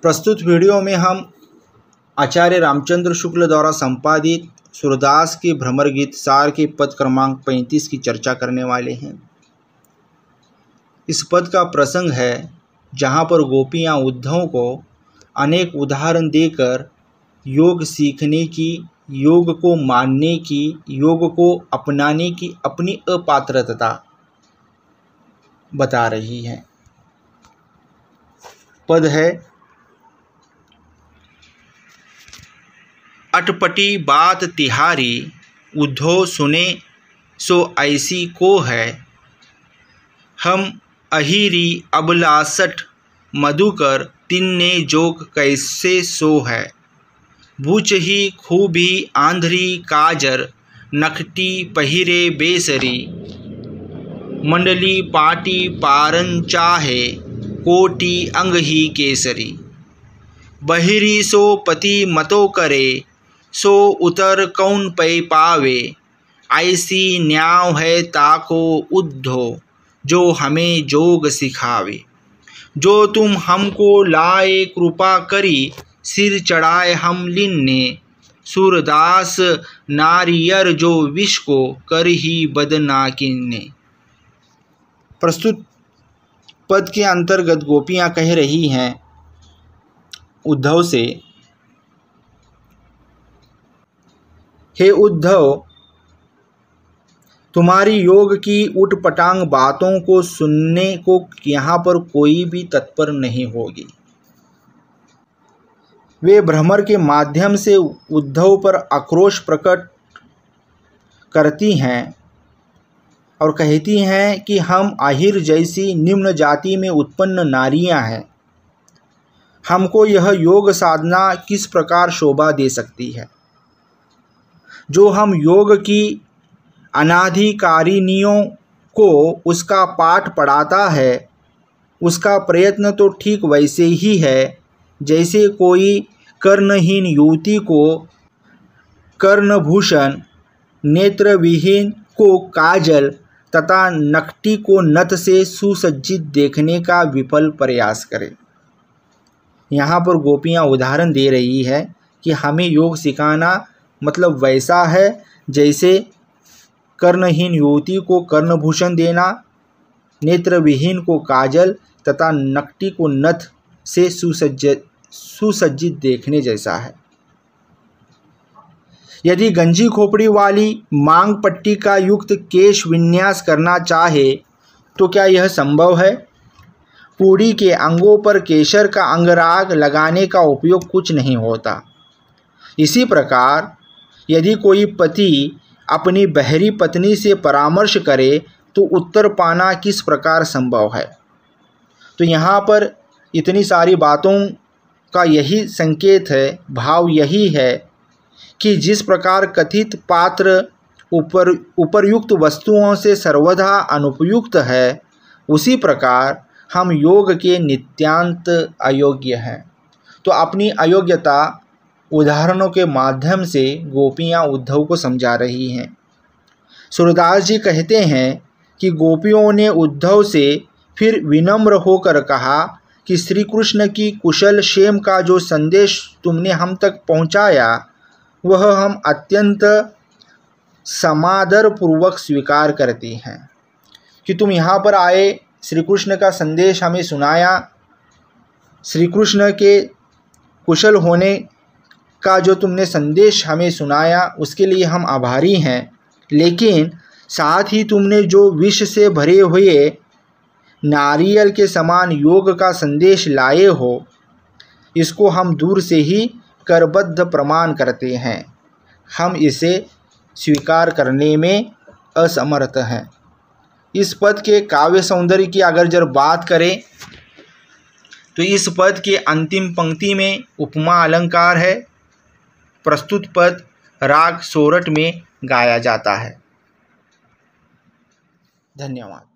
प्रस्तुत वीडियो में हम आचार्य रामचंद्र शुक्ल द्वारा संपादित सूरदास के भ्रमर गीत सार के पद क्रमांक 35 की चर्चा करने वाले हैं। इस पद का प्रसंग है जहाँ पर गोपियाँ उद्धव को अनेक उदाहरण देकर योग सीखने की, योग को मानने की, योग को अपनाने की अपनी अपात्रता बता रही हैं। पद है, अटपटी बात तिहारी उद्धव सुने सो ऐसी को है, हम अहिरी अबलासठ मधुकर तिन्ने जोग कैसे सो है, भूच ही खूबी आंध्री काजर नखटी पहिरे बेसरी, मंडली पाटी पारन चाहे कोटि अंग ही केसरी, बहिरी सो पति मतो करे सो उतर कौन पै पावे, ऐसी न्याव है ताको उद्धव जो हमें जोग सिखावे, जो तुम हमको लाए कृपा करी सिर चढ़ाए हम लिन्ने, सूरदास नारियर जो विष को कर ही बदना किन्ने। प्रस्तुत पद के अंतर्गत गोपियाँ कह रही हैं उद्धव से, हे उद्धव, तुम्हारी योग की उटपटांग बातों को सुनने को यहाँ पर कोई भी तत्पर नहीं होगी। वे भ्रमर के माध्यम से उद्धव पर आक्रोश प्रकट करती हैं और कहती हैं कि हम आहिर जैसी निम्न जाति में उत्पन्न नारियां हैं, हमको यह योग साधना किस प्रकार शोभा दे सकती है। जो हम योग की अनाधिकारिणियों को उसका पाठ पढ़ाता है, उसका प्रयत्न तो ठीक वैसे ही है जैसे कोई कर्णहीन युवती को कर्णभूषण, नेत्रविहीन को काजल तथा नकटी को नथ से सुसज्जित देखने का विफल प्रयास करे। यहाँ पर गोपियाँ उदाहरण दे रही है कि हमें योग सिखाना मतलब वैसा है जैसे कर्णहीन युवती को कर्णभूषण देना, नेत्रविहीन को काजल तथा नकटी को नथ से सुसज्जित देखने जैसा है। यदि गंजी खोपड़ी वाली मांग पट्टी का युक्त केश विन्यास करना चाहे तो क्या यह संभव है? पूड़ी के अंगों पर केसर का अंगराग लगाने का उपयोग कुछ नहीं होता। इसी प्रकार यदि कोई पति अपनी बहरी पत्नी से परामर्श करे तो उत्तर पाना किस प्रकार संभव है। तो यहाँ पर इतनी सारी बातों का यही संकेत है, भाव यही है कि जिस प्रकार कथित पात्र उपरयुक्त वस्तुओं से सर्वथा अनुपयुक्त है, उसी प्रकार हम योग के नित्यांत अयोग्य हैं। तो अपनी अयोग्यता उदाहरणों के माध्यम से गोपियाँ उद्धव को समझा रही हैं। सूरदास जी कहते हैं कि गोपियों ने उद्धव से फिर विनम्र होकर कहा कि श्री कृष्ण की कुशल क्षेम का जो संदेश तुमने हम तक पहुँचाया वह हम अत्यंत समादर पूर्वक स्वीकार करते हैं कि तुम यहाँ पर आए, श्री कृष्ण का संदेश हमें सुनाया, श्री कृष्ण के कुशल होने का जो तुमने संदेश हमें सुनाया उसके लिए हम आभारी हैं। लेकिन साथ ही तुमने जो विष से भरे हुए नारियल के समान योग का संदेश लाए हो, इसको हम दूर से ही करबद्ध प्रमाण करते हैं, हम इसे स्वीकार करने में असमर्थ हैं। इस पद के काव्य सौंदर्य की अगर जब बात करें तो इस पद के अंतिम पंक्ति में उपमा अलंकार है। प्रस्तुत पद राग सोरठ में गाया जाता है। धन्यवाद।